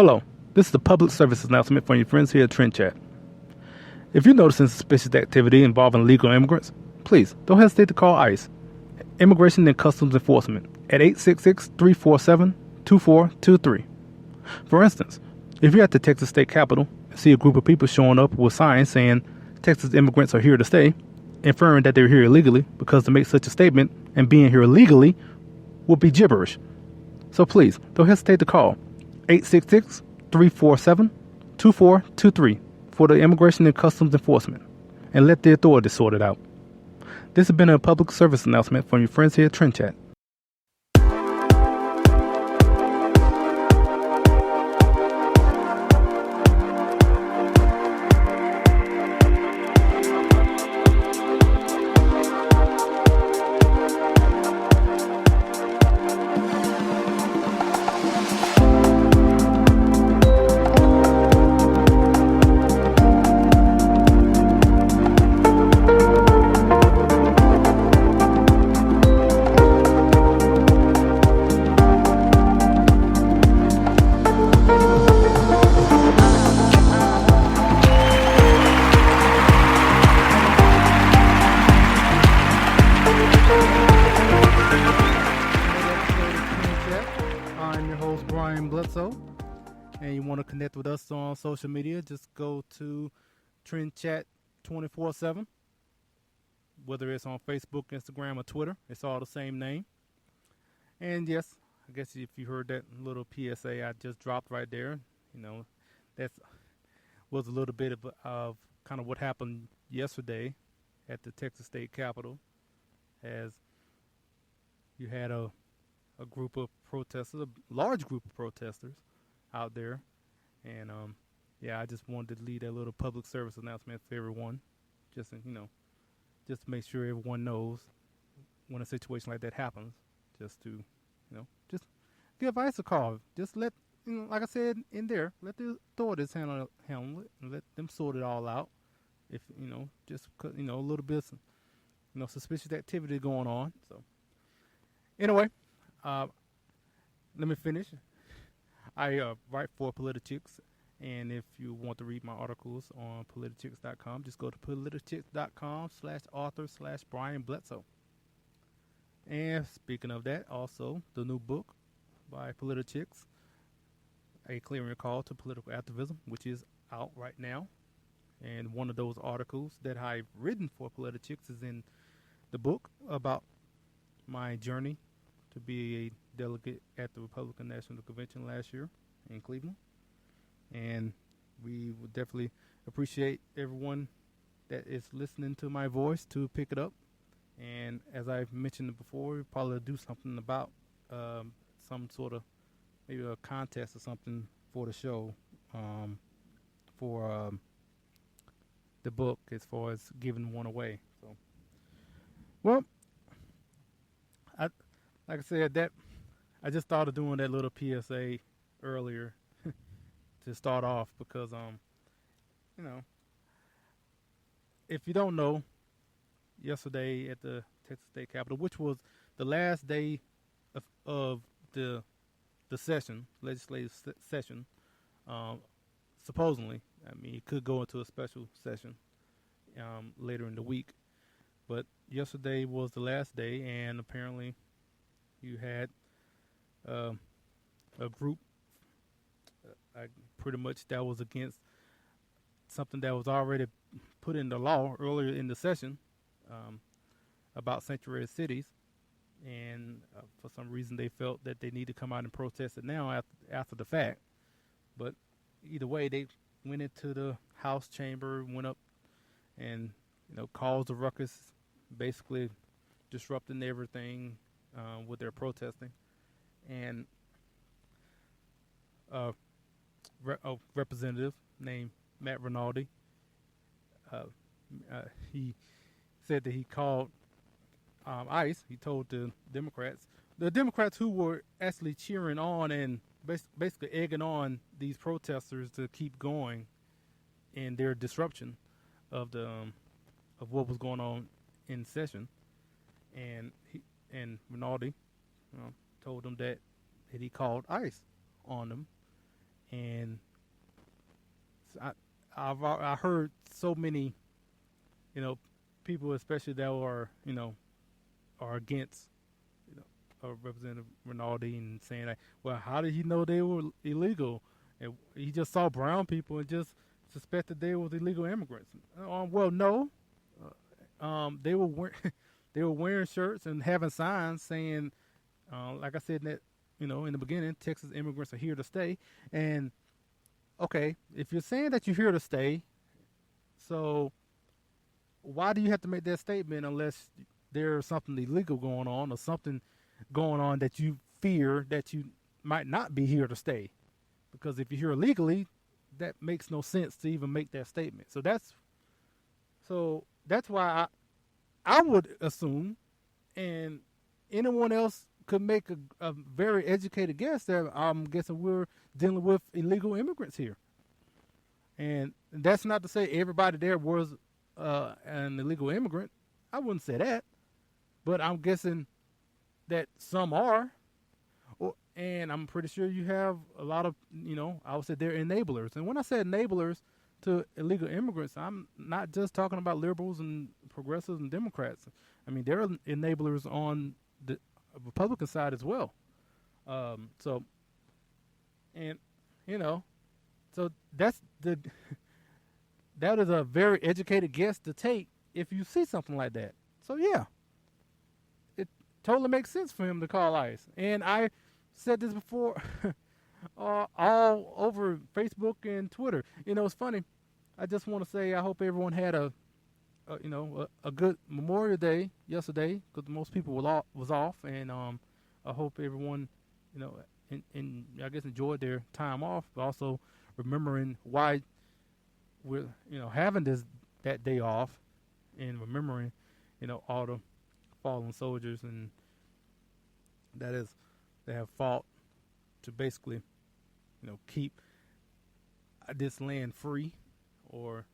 Hello, this is a public service announcement from your friends here at TrendChat. If you're noticing suspicious activity involving illegal immigrants, please don't hesitate to call ICE, Immigration and Customs Enforcement, at 866-347-2423. For instance, if you're at the Texas state capitol and see a group of people showing up with signs saying Texas immigrants are here to stay, inferring that they're here illegally, because to make such a statement and being here illegally would be gibberish. So please don't hesitate to call 866-347-2423 for the Immigration and Customs Enforcement and let the authorities sort it out. This has been a public service announcement from your friends here at TrendChat. And you want to connect with us on social media, just go to TrendChat 24/7, whether it's on Facebook, Instagram, or Twitter. It's all the same name. And yes, I guess if you heard that little PSA I just dropped right there, that was a little bit of kind of what happened yesterday at the Texas State Capitol, as you had a group of protesters, a large group of protesters out there. And I just wanted to leave that little public service announcement for everyone, just to make sure everyone knows when a situation like that happens, just to just give ICE a call. Just let like I said in there, let the authorities handle it and let them sort it all out. If just a little bit of suspicious activity going on. So anyway, let me finish. I write for Politichicks, and if you want to read my articles on Politichicks.com, just go to Politichicks.com/author/Brian Bledsoe. And speaking of that, also the new book by Politichicks, A Clearing Call to Political Activism, which is out right now. And one of those articles that I've written for Politichicks is in the book about my journey to be a delegate at the Republican National Convention last year in Cleveland. And we would definitely appreciate everyone that is listening to my voice to pick it up. And as I've mentioned before, we'll probably do something about some sort of maybe a contest or something for the show, for the book, as far as giving one away. So, well, like I said, that I just thought of doing that little PSA earlier to start off because, if you don't know, yesterday at the Texas State Capitol, which was the last day of the session, legislative session, supposedly. I mean, it could go into a special session later in the week, but yesterday was the last day, and apparently you had a group pretty much that was against something that was already put into law earlier in the session about sanctuary cities, and for some reason they felt that they need to come out and protest it now after the fact. But either way, they went into the House chamber, went up and caused a ruckus, basically disrupting everything with their protesting. And a representative named Matt Rinaldi, he said that he called ICE. He told the Democrats who were actually cheering on and basically egging on these protesters to keep going in their disruption of what was going on in session. And Rinaldi told them that he called ICE on them, and I heard so many, you know, people, especially that are against, Representative Rinaldi, and saying that, well, how did he know they were illegal? And he just saw brown people and just suspected they were illegal immigrants. Well, no, they were they were wearing shirts and having signs saying, like I said, that in the beginning, Texas immigrants are here to stay. And okay, if you're saying that you're here to stay, so why do you have to make that statement unless there's something illegal going on or something going on that you fear that you might not be here to stay? Because if you're here illegally, that makes no sense to even make that statement. So that's why I would assume, and anyone else could make a very educated guess, that I'm guessing we're dealing with illegal immigrants here. And that's not to say everybody there was an illegal immigrant. I wouldn't say that. But I'm guessing that some are. And I'm pretty sure you have a lot of, I would say they're enablers. And when I say enablers to illegal immigrants, I'm not just talking about liberals and progressives and Democrats. I mean, they're enablers on the Republican side as well. So that is a very educated guess to take if you see something like that. So yeah, it totally makes sense for him to call ICE. And I said this before, all over Facebook and Twitter. It's funny. I just want to say I hope everyone had a good Memorial Day yesterday, because most people was off, and I hope everyone, and I guess enjoyed their time off, but also remembering why we're having that day off, and remembering all the fallen soldiers and that have fought to basically keep this land free, or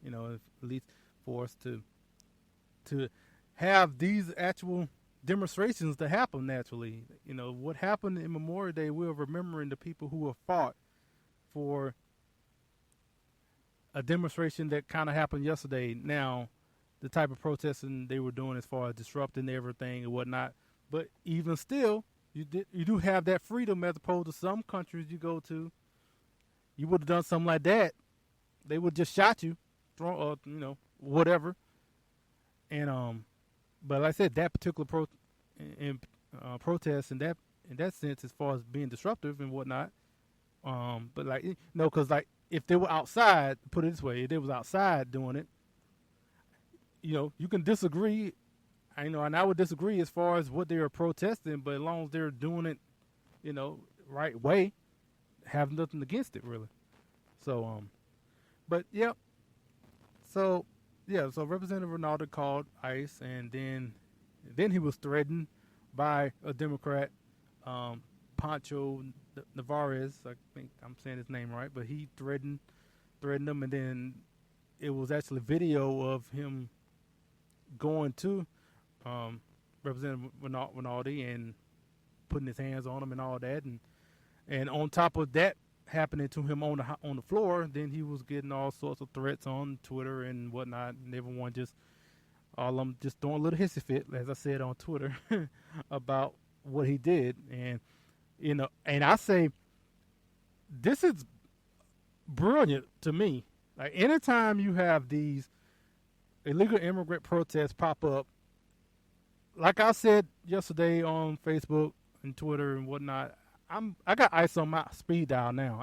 at least for us to have these actual demonstrations to happen naturally. What happened in Memorial Day, we're remembering the people who have fought for a demonstration that kind of happened yesterday. Now, the type of protesting they were doing as far as disrupting everything and whatnot, but even still, you do have that freedom, as opposed to some countries you go to. You would have done something like that, they would just shot you, whatever. And but like I said, that particular protest in that sense, as far as being disruptive and whatnot. But because if they were outside, put it this way, if they was outside doing it, you can disagree. And I would disagree as far as what they were protesting, but as long as they're doing it, right way, have nothing against it really. So, but yeah. So Representative Rinaldi called ICE, and then he was threatened by a Democrat, Pancho Navarez. I think I'm saying his name right, but he threatened them, and then it was actually video of him going to Representative Rinaldi and putting his hands on him and all that, and on top of that happening to him on the floor, then he was getting all sorts of threats on Twitter and whatnot, and everyone all of them just throwing a little hissy fit, as I said on Twitter, about what he did. And and I say this is brilliant to me. Like, anytime you have these illegal immigrant protests pop up, like I said yesterday on Facebook and Twitter and whatnot, I got ICE on my speed dial now.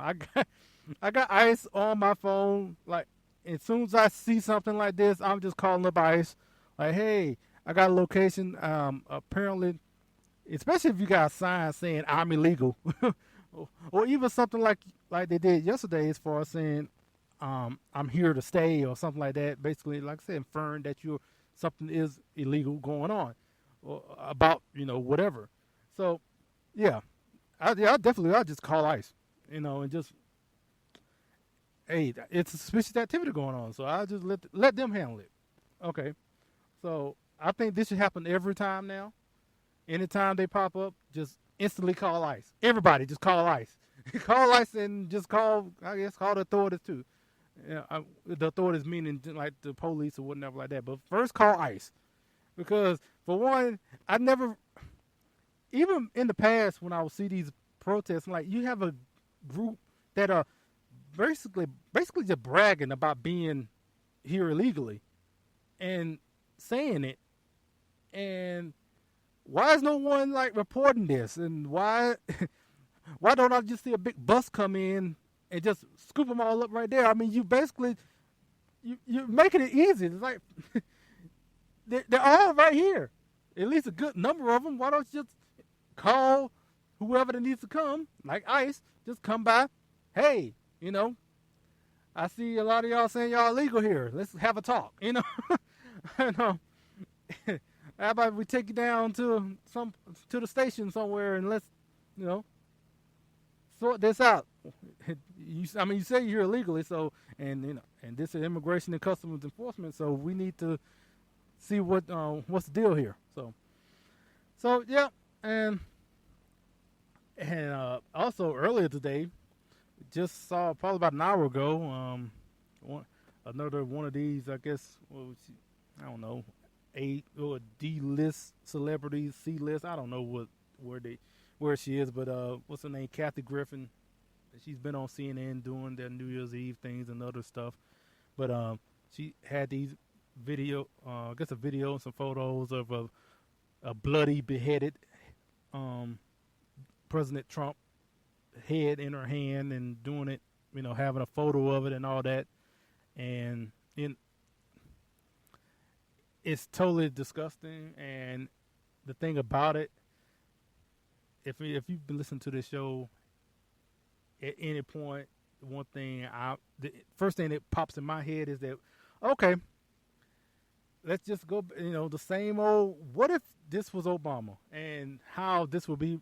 I got ICE on my phone. Like, as soon as I see something like this, I'm just calling up ICE. Like, hey, I got a location. Apparently, especially if you got a sign saying I'm illegal, or even something like they did yesterday, as far as saying I'm here to stay or something like that. Basically, like I said, inferring that something is illegal going on, or about whatever. So, yeah. I'll just call ICE, and just, hey, it's a suspicious activity going on, so I'll just let them handle it. Okay, so I think this should happen every time now. Anytime they pop up, just instantly call ICE. Everybody, just call ICE. Call ICE and just call the authorities too. The authorities meaning like the police or whatever like that. But first call ICE. Because for one, I never, even in the past when I would see these protests, like you have a group that are basically just bragging about being here illegally and saying it. And why is no one like reporting this? And why don't I just see a big bus come in and just scoop them all up right there? I mean, you basically you're making it easy. It's like they're all right here. At least a good number of them. Why don't you just call whoever that needs to come, like ICE, just come by. Hey, I see a lot of y'all saying y'all illegal here. Let's have a talk, and, how about we take you down to the station somewhere and let's, sort this out. You say you're illegally, so and this is Immigration and Customs Enforcement, so we need to see what's the deal here. So yeah, and also earlier today, just saw probably about an hour ago, another one of these, I guess, I don't know, A or D-list celebrities, C-list, I don't know where she is, but what's her name, Kathy Griffin. She's been on CNN doing their New Year's Eve things and other stuff, but she had these video and some photos of a bloody, beheaded President Trump head in her hand and doing it, having a photo of it and all that. And it's totally disgusting. And the thing about it, if you've been listening to this show at any point, the first thing that pops in my head is that, okay, let's just go, the same old, what if this was Obama and how this will be,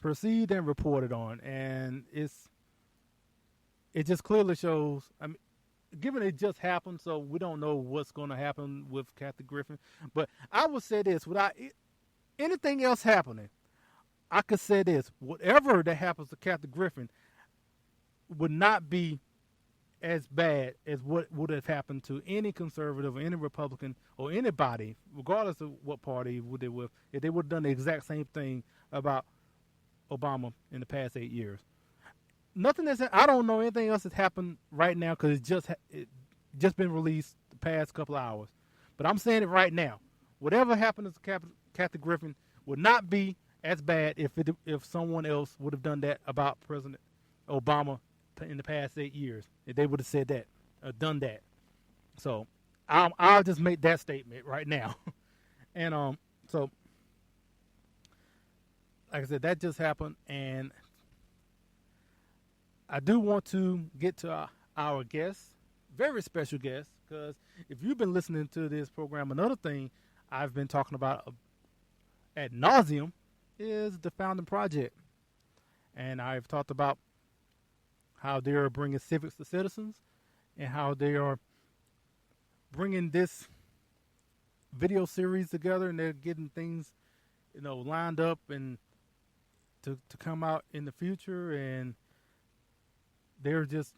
perceived and reported on. And it just clearly shows, given it just happened, so we don't know what's going to happen with Kathy Griffin. But I would say this, without anything else happening, I could say this, whatever that happens to Kathy Griffin would not be as bad as what would have happened to any conservative or any Republican or anybody, regardless of what party they with, if they would have done the exact same thing about Obama in the past 8 years. Nothing I don't know anything else that's happened right now because it just been released the past couple of hours. But I'm saying it right now. Whatever happened to Kathy Griffin would not be as bad if someone else would have done that about President Obama in the past 8 years. If they would have said that, done that. So I'll just make that statement right now. And so like I said, that just happened, and I do want to get to our guest, very special guest, because if you've been listening to this program, another thing I've been talking about ad nauseum is the Founding Project. And I've talked about how they are bringing civics to citizens and how they are bringing this video series together, and they're getting things, lined up and to come out in the future, and they're just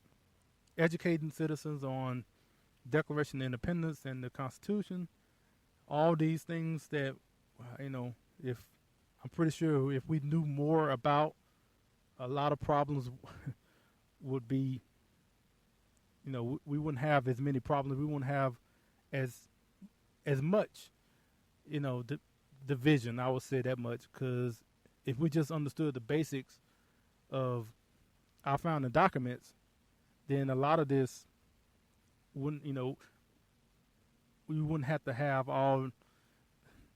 educating citizens on Declaration of Independence and the Constitution, all these things that, if I'm pretty sure if we knew more about, a lot of problems would be, we wouldn't have as many problems. We wouldn't have as much, division. I would say that much, because if we just understood the basics of our founding documents, then a lot of this wouldn't, we wouldn't have to have all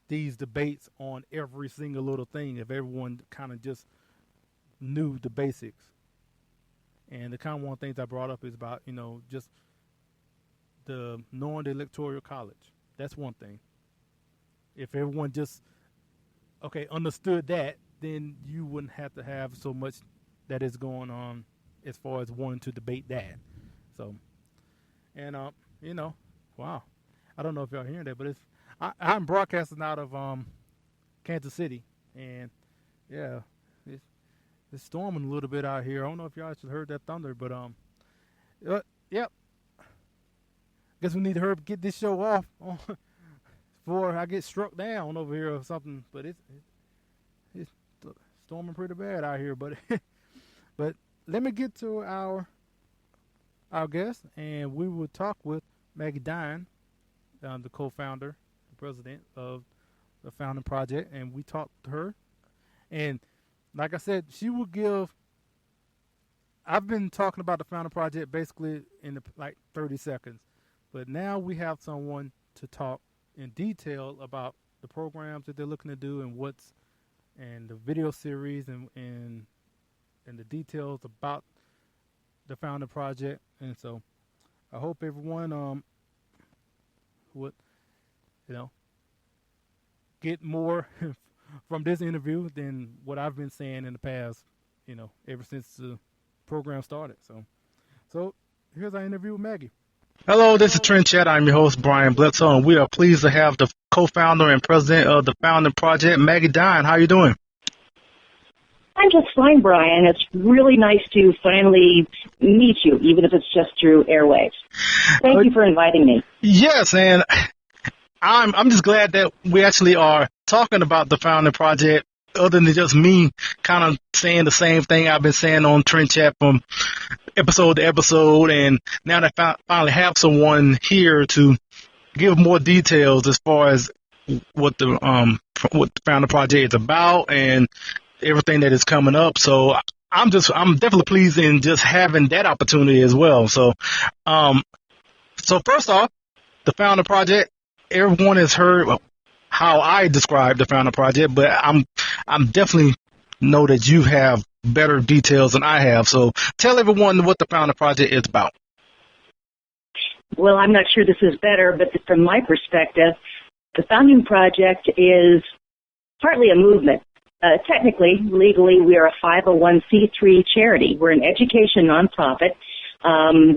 these debates on every single little thing if everyone kind of just knew the basics. And the kind of one of the things I brought up is about, just knowing the Electoral College. That's one thing. If everyone just, understood that, then you wouldn't have to have so much that is going on as far as wanting to debate that. So, and, wow. I don't know if y'all hearing that, but I'm broadcasting out of Kansas City. And, yeah, it's storming a little bit out here. I don't know if y'all actually heard that thunder, but yep. Guess we need to hurry up get this show off before I get struck down over here or something. But it's storming pretty bad out here. But but let me get to our guest, and we will talk with Maggie Dine, the co-founder, the president of the Founding Project, and we talked to her. And like I said, she will give. I've been talking about the Founding Project basically in like 30 seconds, but now we have someone to talk in detail about the programs that they're looking to do and the video series and the details about the Founding Project. And so I hope everyone would get more from this interview than what I've been saying in the past, ever since the program started. So here's our interview with Maggie. Hello, this is TrendChat. I'm your host, Brian Bledsoe, and we are pleased to have the co-founder and president of the Founding Project, Maggie Dine. How are you doing? I'm just fine, Brian. It's really nice to finally meet you, even if it's just through airwaves. Thank you for inviting me. Yes, and I'm just glad that we actually are talking about the Founding Project, other than just me kind of saying the same thing I've been saying on TrendChat from episode to episode, and now that I finally have someone here to give more details as far as what the Founding Project is about and everything that is coming up. So I'm definitely pleased in just having that opportunity as well. So first off, the Founding Project, everyone has heard how I describe the Founding Project, but I'm definitely know that you have better details than I have. So tell everyone what the Founding Project is about. Well, I'm not sure this is better, but from my perspective, the Founding Project is partly a movement. Technically, legally, we are a 501c3 charity. We're an education nonprofit.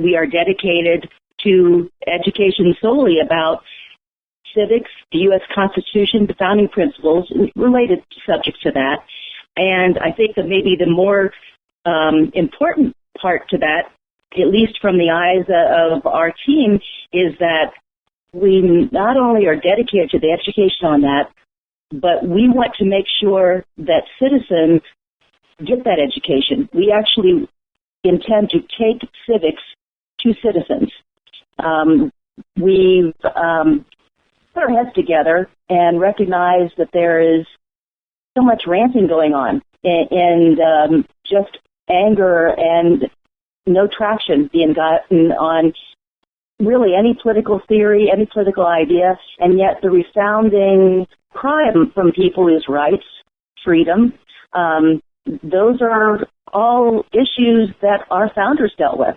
We are dedicated to education solely about civics, the U.S. Constitution, the founding principles, related subjects to that. And I think that maybe the more important part to that, at least from the eyes of our team, is that we not only are dedicated to the education on that, but we want to make sure that citizens get that education. We actually intend to take civics to citizens. We've put our heads together and recognize that there is so much ranting going on and just anger and no traction being gotten on really any political theory, any political idea, and yet the resounding cry from people is rights, freedom. Those are all issues that our founders dealt with.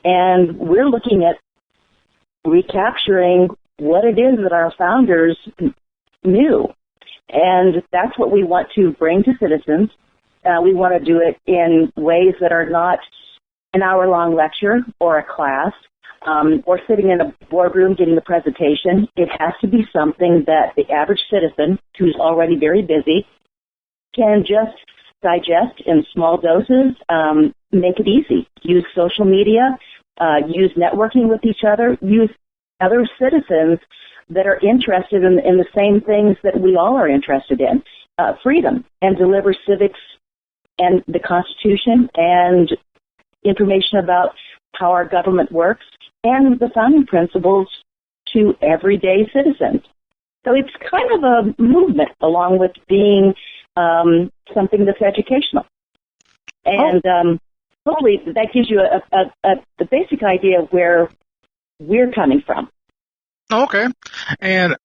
And we're looking at recapturing what it is that our founders knew. And that's what we want to bring to citizens. We want to do it in ways that are not an hour-long lecture or a class, or sitting in a boardroom getting the presentation. It has to be something that the average citizen, who's already very busy, can just digest in small doses, make it easy. Use social media, use networking with each other, use other citizens that are interested in the same things that we all are interested in, freedom, and deliver civics and the Constitution and information about how our government works and the founding principles to everyday citizens. So it's kind of a movement along with being something that's educational. And hopefully that gives you the basic idea of where we're coming from. Okay. And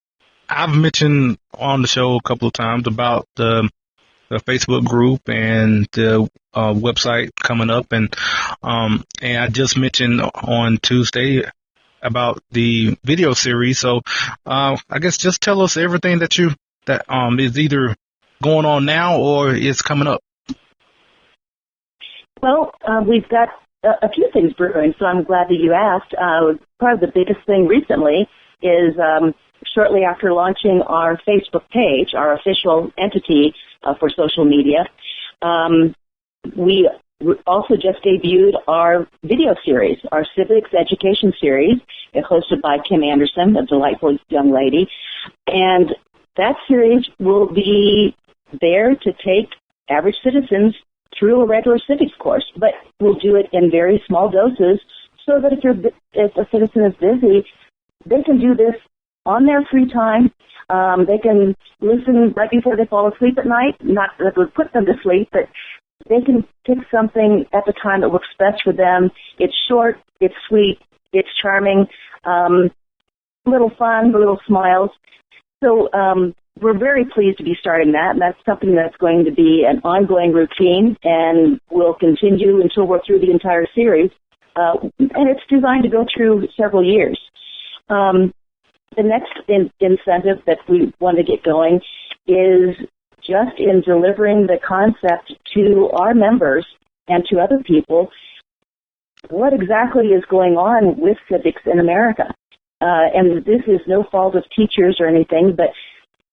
I've mentioned on the show a couple of times about the Facebook group and the website coming up, and I just mentioned on Tuesday about the video series. So I guess just tell us everything that is either going on now or is coming up. Well, we've got a few things brewing, so I'm glad that you asked. Probably the biggest thing recently is shortly after launching our Facebook page, our official entity for social media, we also just debuted our video series, our civics education series, hosted by Kim Anderson, a delightful young lady. And that series will be there to take average citizens through a regular civics course, but we'll do it in very small doses so that if a citizen is busy, they can do this on their free time. They can listen right before they fall asleep at night, not that it would put them to sleep, but they can pick something at the time that works best for them. It's short, it's sweet, it's charming, little fun, little smiles. So we're very pleased to be starting that, and that's something that's going to be an ongoing routine and will continue until we're through the entire series. And it's designed to go through several years. The next incentive that we want to get going is just in delivering the concept to our members and to other people, what exactly is going on with civics in America. And this is no fault of teachers or anything, but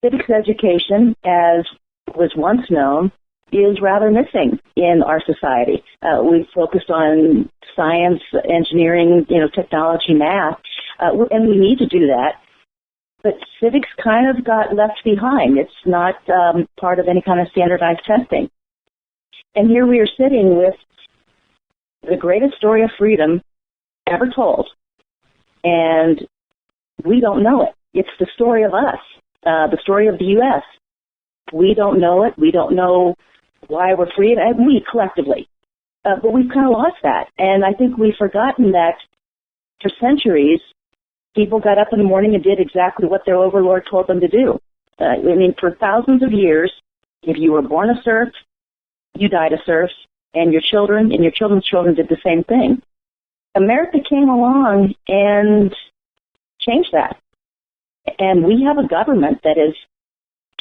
civics education, as was once known, is rather missing in our society. We've focused on science, engineering, technology, math, and we need to do that. But civics kind of got left behind. It's not part of any kind of standardized testing. And here we are sitting with the greatest story of freedom ever told, and we don't know it. It's the story of us, the story of the U.S. We don't know it. We don't know why we're free, and we collectively. But we've kind of lost that. And I think we've forgotten that for centuries, people got up in the morning and did exactly what their overlord told them to do. For thousands of years, if you were born a serf, you died a serf, and your children and your children's children did the same thing. America came along and changed that. And we have a government that is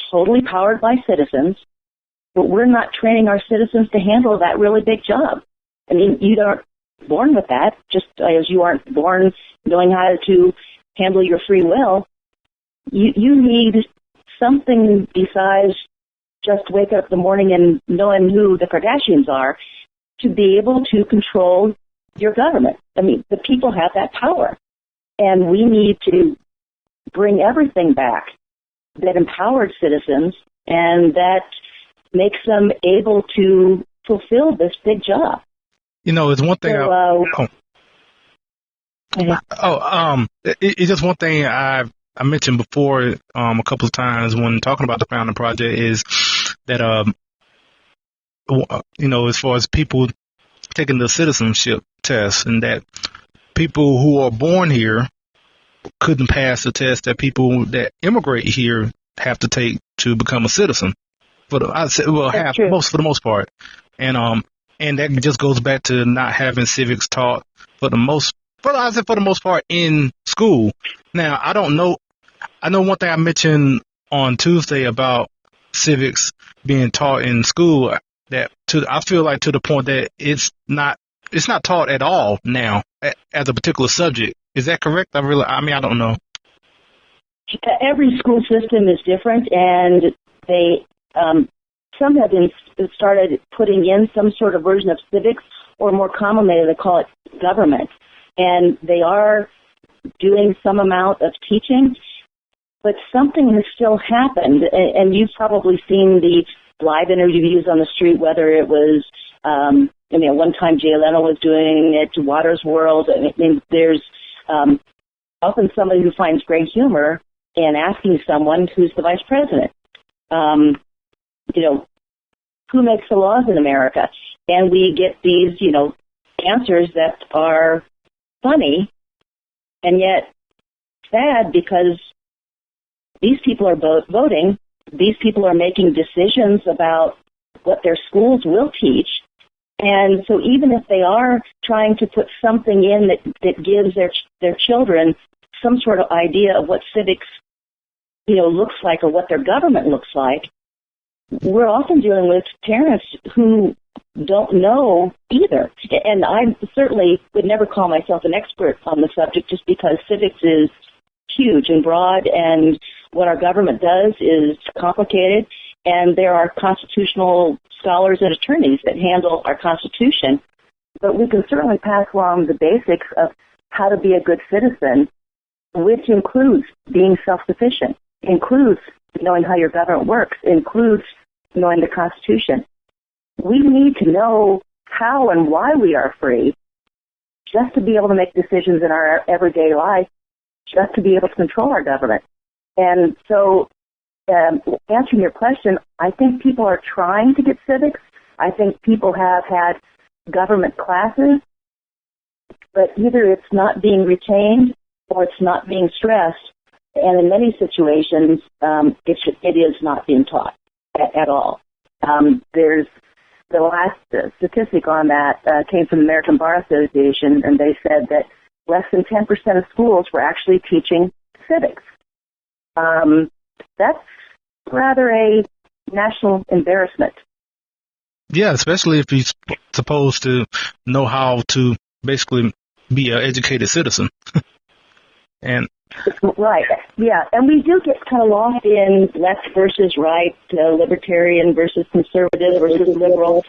totally powered by citizens, but we're not training our citizens to handle that really big job. You aren't born with that, just as you aren't born knowing how to handle your free will. You need something besides just wake up in the morning and knowing who the Kardashians are to be able to control your government. The people have that power, and we need to bring everything back that empowered citizens and that makes them able to fulfill this big job. It's one thing. It's just one thing I mentioned before a couple of times when talking about the Founding Project is that as far as people taking the citizenship test, and that people who are born here couldn't pass the test that people that immigrate here have to take to become a citizen. For the most part, and that just goes back to not having civics taught for the most part in school. Now, I don't know. I know one thing I mentioned on Tuesday about civics being taught in school, I feel like to the point that it's not taught at all now as a particular subject. Is that correct? I don't know. Every school system is different, and they some have been started putting in some sort of version of civics, or more commonly they call it government. And they are doing some amount of teaching, but something has still happened. And you've probably seen the live interviews on the street, whether it was, one time Jay Leno was doing it to Water's World. There's often somebody who finds great humor in asking someone who's the vice president, who makes the laws in America? And we get these, answers that are funny and yet sad, because these people are voting. These people are making decisions about what their schools will teach. And so even if they are trying to put something in that gives their children some sort of idea of what civics, looks like, or what their government looks like, we're often dealing with parents who don't know either. And I certainly would never call myself an expert on the subject, just because civics is huge and broad, and what our government does is complicated. and there are constitutional scholars and attorneys that handle our Constitution, but we can certainly pass along the basics of how to be a good citizen, which includes being self-sufficient, includes knowing how your government works, includes knowing the Constitution. We need to know how and why we are free just to be able to make decisions in our everyday life, just to be able to control our government. And so, answering your question, I think people are trying to get civics. I think people have had government classes, but either it's not being retained or it's not being stressed. And in many situations, it is not being taught at all. There's the last statistic on that came from the American Bar Association, and they said that less than 10% of schools were actually teaching civics. That's rather a national embarrassment. Yeah, especially if you're supposed to know how to basically be an educated citizen. And right, yeah, and we do get kind of lost in left versus right, libertarian versus conservative versus liberal.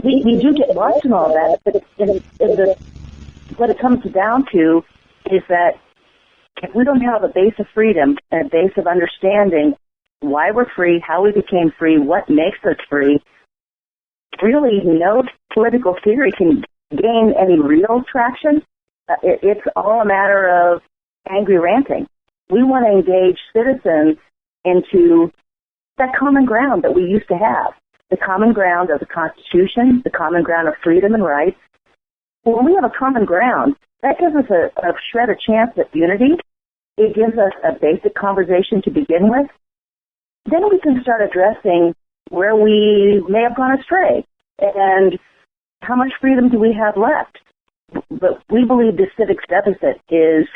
We do get lost in all that, but what it comes down to is that if we don't have a base of freedom and a base of understanding why we're free, how we became free, what makes us free, really no political theory can gain any real traction. It's all a matter of angry ranting. We want to engage citizens into that common ground that we used to have, the common ground of the Constitution, the common ground of freedom and rights. When we have a common ground, that gives us a shred of chance at unity. It gives us a basic conversation to begin with. Then we can start addressing where we may have gone astray and how much freedom do we have left. But we believe the civics deficit is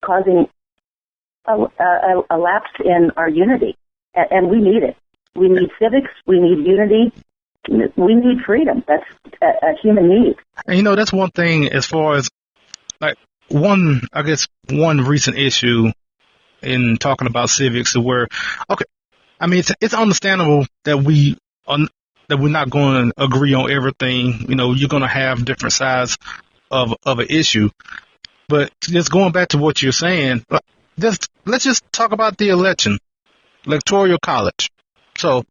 causing a lapse in our unity, and we need it. We need civics. We need unity. We need freedom. That's a human need. And, that's one thing as far as, like, one recent issue in talking about civics is where, okay, I mean, it's understandable that we're not going to agree on everything. You're going to have different sides of an issue. But just going back to what you're saying, let's just talk about the electoral college. So,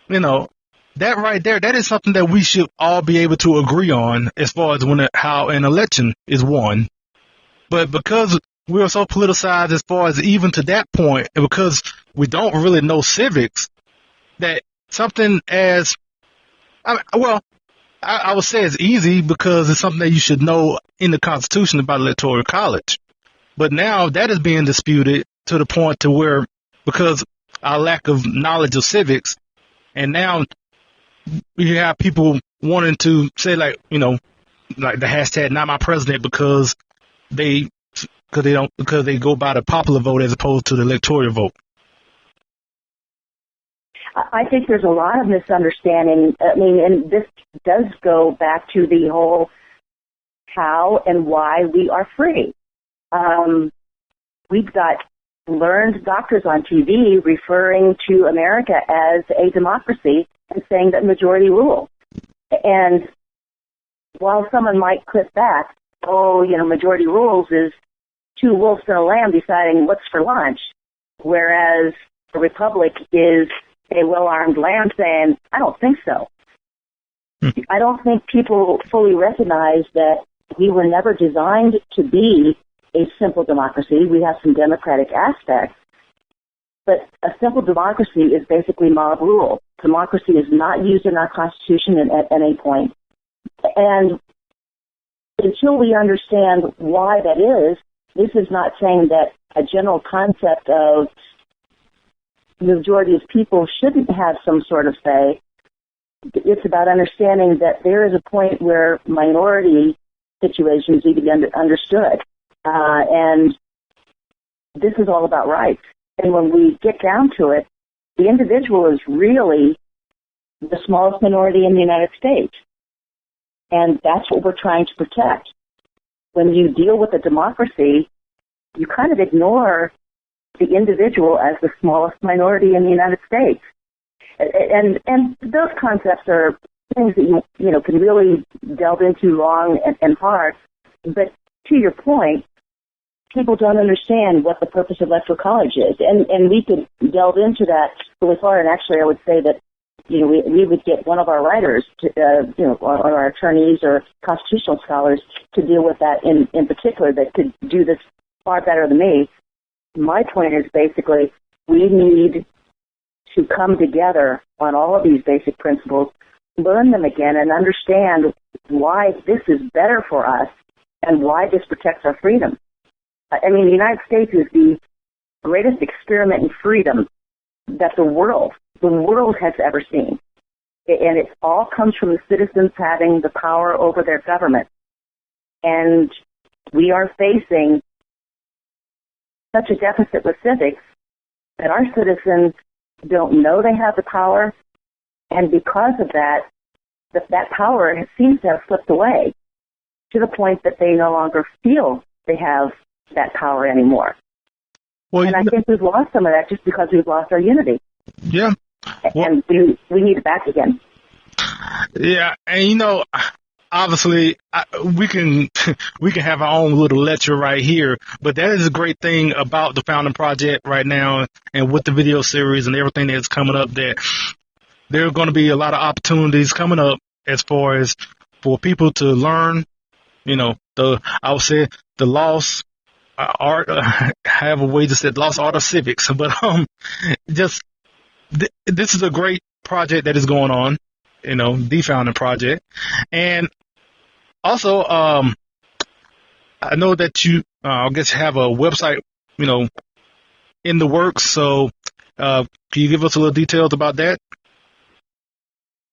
that right there, that is something that we should all be able to agree on as far as how an election is won. But because we're so politicized as far as even to that point, and because we don't really know civics, that something as, I would say it's easy because it's something that you should know in the Constitution about electoral college. But now that is being disputed to the point to where, because our lack of knowledge of civics, and now you have people wanting to say like the hashtag not my president because they go by the popular vote as opposed to the electoral vote. I think there's a lot of misunderstanding. I mean, and this does go back to the whole how and why we are free. We've got learned doctors on TV referring to America as a democracy and saying that majority rule. And while someone might clip back, majority rules is two wolves and a lamb deciding what's for lunch, whereas a republic is a well-armed lamb saying, I don't think so. I don't think people fully recognize that we were never designed to be a simple democracy. We have some democratic aspects, but a simple democracy is basically mob rule. Democracy is not used in our Constitution at any point. And until we understand why that is, this is not saying that a general concept of the majority of people shouldn't have some sort of say. It's about understanding that there is a point where minority situations need to be understood. And this is all about rights. And when we get down to it, the individual is really the smallest minority in the United States. And that's what we're trying to protect. When you deal with a democracy, you kind of ignore the individual as the smallest minority in the United States. And those concepts are things that you know can really delve into long and hard. But to your point, people don't understand what the purpose of electoral college is, and we could delve into that really far. And actually, I would say that you know we would get one of our writers, to, you know, or our attorneys or constitutional scholars to deal with that in particular that could do this far better than me. My point is basically we need to come together on all of these basic principles, learn them again, and understand why this is better for us and why this protects our freedom. I mean, the United States is the greatest experiment in freedom that the world has ever seen. And it all comes from the citizens having the power over their government. And we are facing such a deficit with civics that our citizens don't know they have the power, and because of that, that power seems to have slipped away to the point that they no longer feel they have that power anymore. Well, and I think we've lost some of that just because we've lost our unity. Yeah. Well, and we need it back again. Yeah, and you know, obviously, we can have our own little lecture right here, but that is a great thing about the Founding Project right now, and with the video series and everything that's coming up, that there are going to be a lot of opportunities coming up as far as for people to learn, you know, I would say the lost art, have a way to say lost art of civics, but just this is a great project that is going on, you know, the Founding Project. And also, I know that you, I guess, have a website, you know, in the works. So, can you give us a little details about that?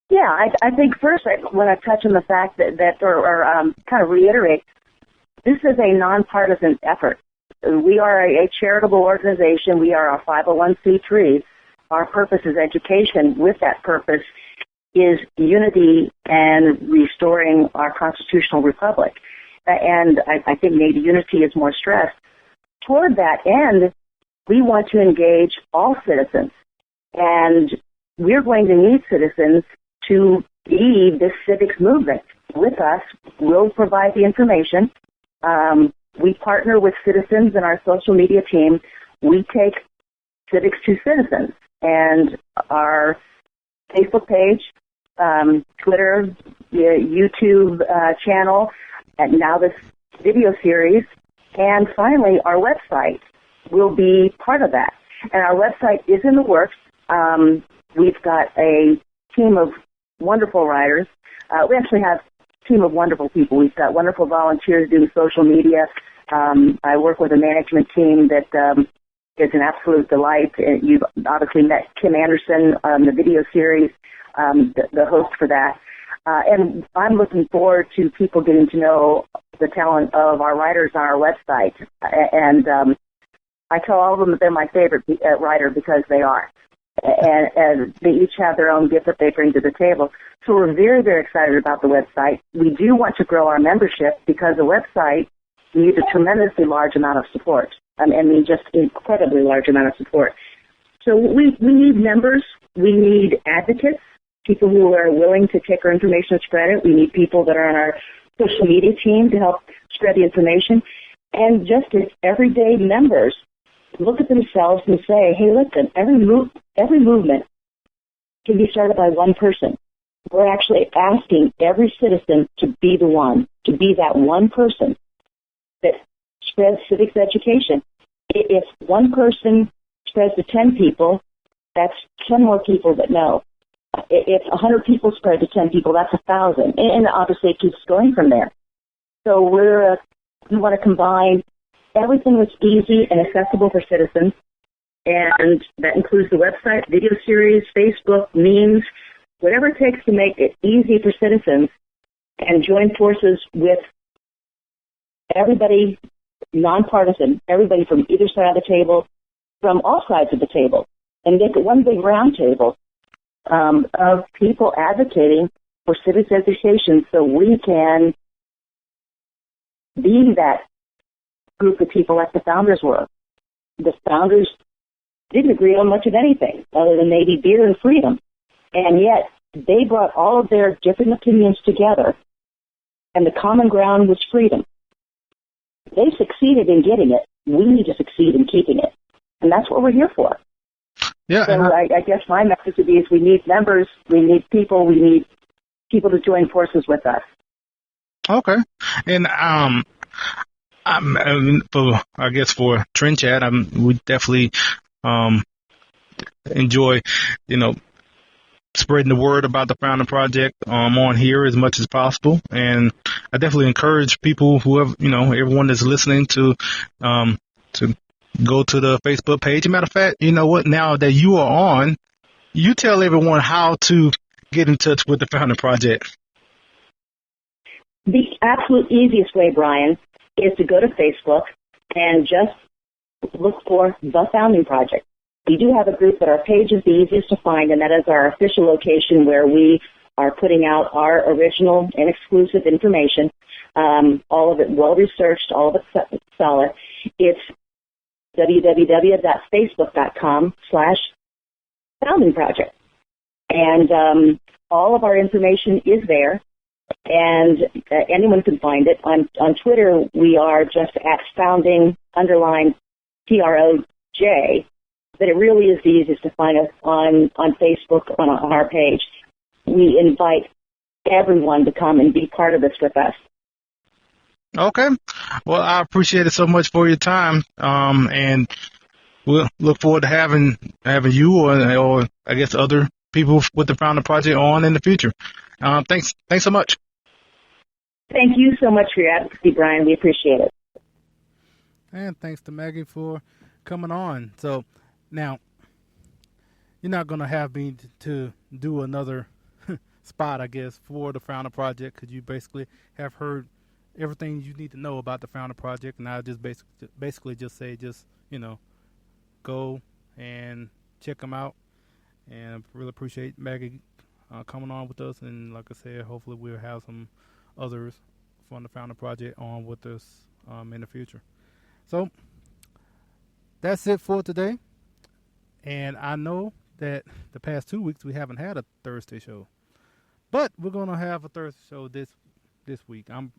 Yeah, I think first I want to touch on the fact that kind of reiterate, this is a nonpartisan effort. We are a charitable organization. We are a 501c3. Our purpose is education. With that purpose is unity and restoring our constitutional republic. And I think maybe unity is more stressed. Toward that end, we want to engage all citizens. And we're going to need citizens to be this civics movement. With us, we'll provide the information. We partner with citizens in our social media team. We take civics to citizens. And our Facebook page, Twitter, YouTube channel, and now this video series, and finally our website will be part of that. And our website is in the works. We've got a team of wonderful writers. We actually have a team of wonderful people. We've got wonderful volunteers doing social media. I work with a management team that is an absolute delight. You've obviously met Kim Anderson on the video series, the host for that. And I'm looking forward to people getting to know the talent of our writers on our website. And I tell all of them that they're my favorite writer because they are. And they each have their own gift that they bring to the table. So we're very, very excited about the website. We do want to grow our membership because the website needs a tremendously large amount of support. I mean, just incredibly large amount of support. So we need members. We need advocates, people who are willing to take our information and spread it. We need people that are on our social media team to help spread the information. And just as everyday members look at themselves and say, hey, listen, every movement can be started by one person. We're actually asking every citizen to be the one, to be that one person that spreads civics education. If one person spreads to 10 people, that's 10 more people that know. If 100 people spread to 10 people, that's 1,000. And obviously it keeps going from there. So we want to combine everything that's easy and accessible for citizens, and that includes the website, video series, Facebook, memes, whatever it takes to make it easy for citizens, and join forces with everybody, nonpartisan, everybody from either side of the table, from all sides of the table, and make it one big round table of people advocating for civics education so we can be that group of people like the founders were. The founders didn't agree on much of anything other than maybe beer and freedom. And yet they brought all of their different opinions together, and the common ground was freedom. They succeeded in getting it. We need to succeed in keeping it. And that's what we're here for. Yeah. So I guess my message would be is we need members, we need people to join forces with us. Okay. And I guess for TrendChat, we definitely enjoy, spreading the word about the Founding Project on here as much as possible. And I definitely encourage people, everyone that's listening to go to the Facebook page. As a matter of fact, you know what? Now that you are on, you tell everyone how to get in touch with the Founding Project. The absolute easiest way, Brian, is to go to Facebook and just look for The Founding Project. We do have a group, but our page is the easiest to find, and that is our official location where we are putting out our original and exclusive information, all of it well-researched, all of it solid. It's www.facebook.com/Founding Project. And all of our information is there, and anyone can find it. On Twitter, we are just at founding_PROJ. But it really is the easiest to find us on Facebook, on our page. We invite everyone to come and be part of this with us. Okay. Well, I appreciate it so much for your time. And we'll look forward to having you or I guess other people with the Founding Project on in the future. Thanks so much. Thank you so much for your advocacy, Brian. We appreciate it. And thanks to Maggie for coming on. So now, you're not going to have me to do another spot, I guess, for the Founding Project, because you basically have heard everything you need to know about the Founding Project, and I'll just basically just say, go and check them out. And I really appreciate Maggie coming on with us, and like I said, hopefully we'll have some others from the Founding Project on with us in the future. So that's it for today. And I know that the past 2 weeks we haven't had a Thursday show, but we're gonna have a Thursday show this week. I'm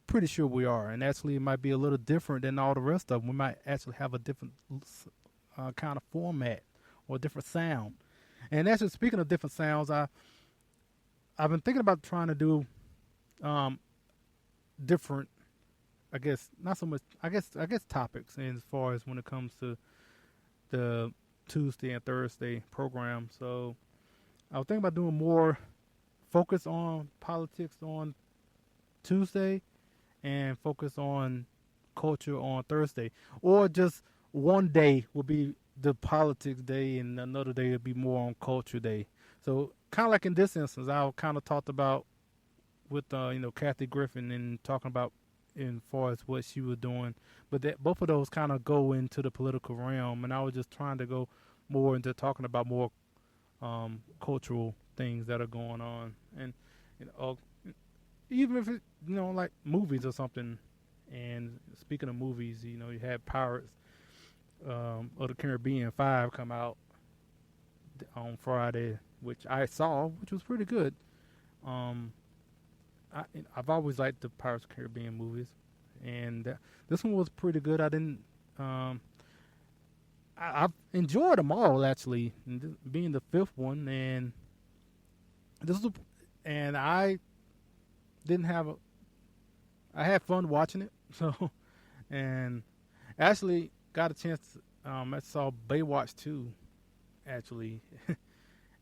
pretty sure we are, and actually it might be a little different than all the rest of them. We might actually have a different kind of format or a different sound. And actually, speaking of different sounds, I've been thinking about trying to do different, I guess not so much, I guess topics, and as far as when it comes to the Tuesday and Thursday program. So I was thinking about doing more focus on politics on Tuesday and focus on culture on Thursday, or just one day will be the politics day and another day will be more on culture day. So kind of like in this instance, I kind of talked about with Kathy Griffin and talking about in far as what she was doing, but both of those kind of go into the political realm, and I was just trying to go more into talking about more cultural things that are going on, and even if it, like movies or something. And speaking of movies, you had Pirates of the Caribbean 5 come out on Friday, which I saw, which was pretty good. I've always liked the Pirates of the Caribbean movies, and this one was pretty good. I've enjoyed them all, actually, being the fifth one, and I didn't have I had fun watching it, so, and actually got a chance to, I saw Baywatch 2, actually,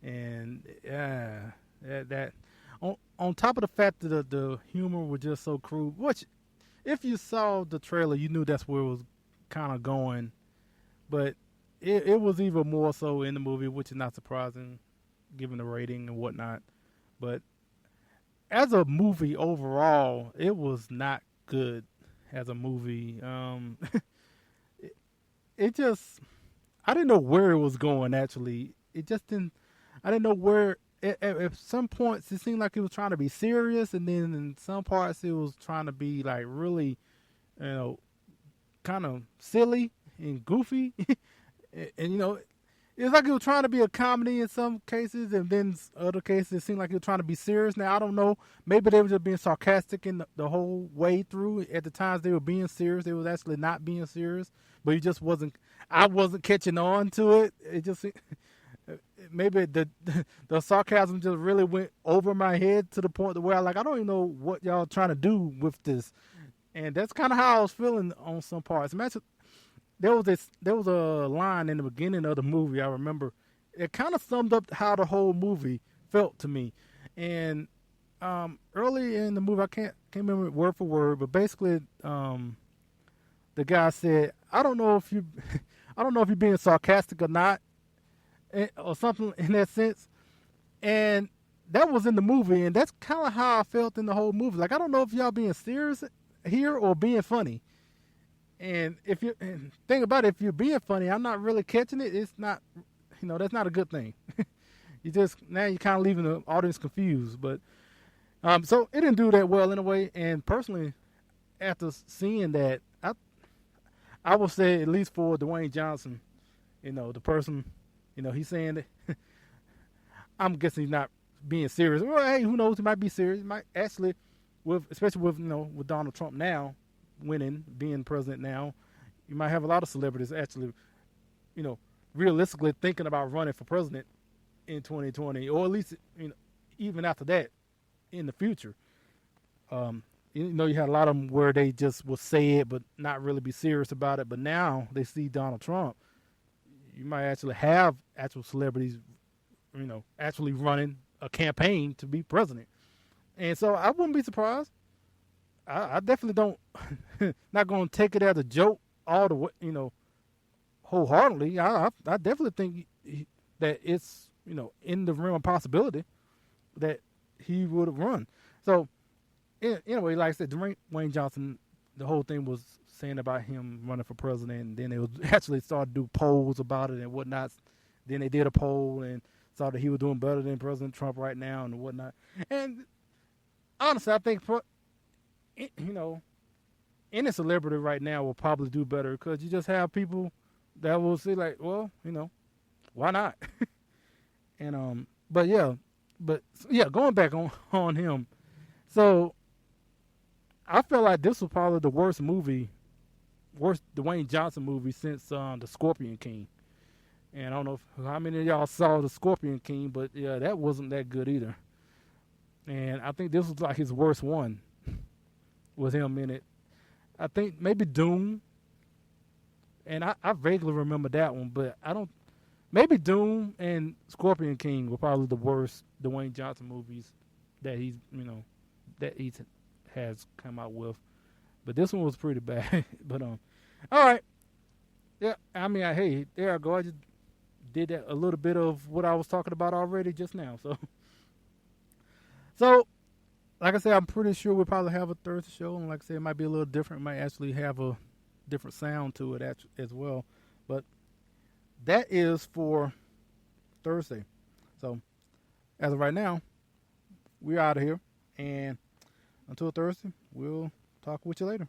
and yeah, that on top of the fact that the humor was just so crude, which, if you saw the trailer, you knew that's where it was kind of going, but it was even more so in the movie, which is not surprising, given the rating and whatnot. But as a movie overall, it was not good as a movie. It just, I didn't know where it was going, actually. It just didn't, I didn't know where, at some points it seemed like it was trying to be serious, and then in some parts it was trying to be like really, kind of silly and goofy. And it's like he was trying to be a comedy in some cases, and then other cases it seemed like he was trying to be serious. Now I don't know. Maybe they were just being sarcastic in the whole way through. At the times they were being serious, they was actually not being serious. But he just wasn't. I wasn't catching on to it. It just maybe the sarcasm just really went over my head to the point where I don't even know what y'all trying to do with this. And that's kind of how I was feeling on some parts. Imagine there was a line in the beginning of the movie I remember. It kind of summed up how the whole movie felt to me. And early in the movie, I can't remember it word for word, but basically the guy said, "I don't know if you're being sarcastic or not, or something in that sense." And that was in the movie, and that's kind of how I felt in the whole movie. Like, I don't know if y'all being serious here or being funny. And think about it, if you're being funny, I'm not really catching it. It's not, that's not a good thing. Now you're kind of leaving the audience confused. But so it didn't do that well in a way. And personally, after seeing that, I would say, at least for Dwayne Johnson, the person, he's saying that I'm guessing he's not being serious. Well, hey, who knows? He might be serious. He might actually, especially with Donald Trump now winning, being president now, you might have a lot of celebrities actually, realistically thinking about running for president in 2020, or at least, even after that, in the future. You had a lot of them where they just will say it but not really be serious about it. But now they see Donald Trump. You might actually have actual celebrities, actually running a campaign to be president. And so I wouldn't be surprised. I definitely don't, not going to take it as a joke all the way, wholeheartedly. I definitely think that it's, in the realm of possibility that he would have run. So, anyway, like I said, Dwayne Johnson, the whole thing was saying about him running for president, and then they was actually started to do polls about it and whatnot. Then they did a poll and saw that he was doing better than President Trump right now and whatnot. And honestly, I think, any celebrity right now will probably do better, because you just have people that will say like, well, why not? And but yeah, going back on him. So I feel like this was probably the worst Dwayne Johnson movie since The Scorpion King. And I don't know how many of y'all saw The Scorpion King, but yeah, that wasn't that good either. And I think this was like his worst one with him in it. I think maybe Doom. And I vaguely remember that one, but maybe Doom and Scorpion King were probably the worst Dwayne Johnson movies that he has come out with. But this one was pretty bad. But all right. Yeah, I mean, hey, there I go. I just did that, a little bit of what I was talking about already just now. So like I said, I'm pretty sure we'll probably have a Thursday show, and like I said, it might be a little different. It might actually have a different sound to it as well. But that is for Thursday. So as of right now, we're out of here. And until Thursday, we'll talk with you later.